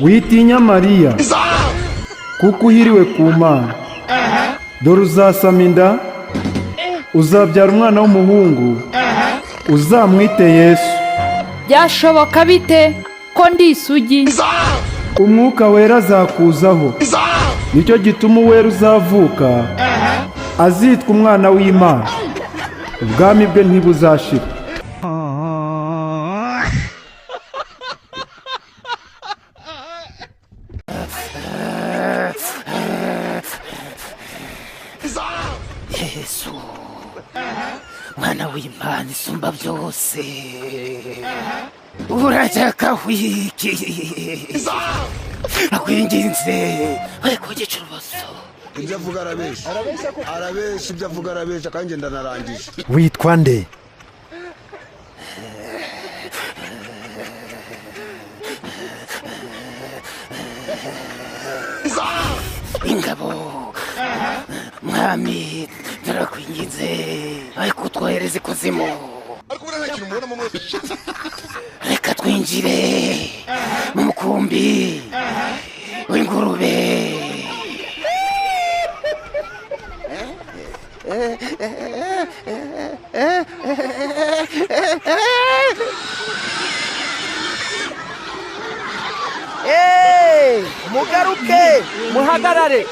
witinya Mariya kuko uhiriwe ku Mana, dore uzasama inda uzabyara umwana w'umuhungu, uzamwite Yesu. Byashoboka bite ko ndi isugi? Umwuka wera azakuzaho, nicyo gituma uwera uzavuka azitwa umwana w'Imana, ubwami bwe ntibuzashira. Yesu mwana w'Imana isumba byose, urajyaka wiki akwinginze we kugica uruboso. Ibyo avuga arabesha ibyo avuga arabesha kandi ndanarangije. Witwa nde? Ingabo mwami turakwinginze ariko utwohereze ikuzimu, reka twinjire mu mukumbi w'ingurube. Mugaruke, muhagarare.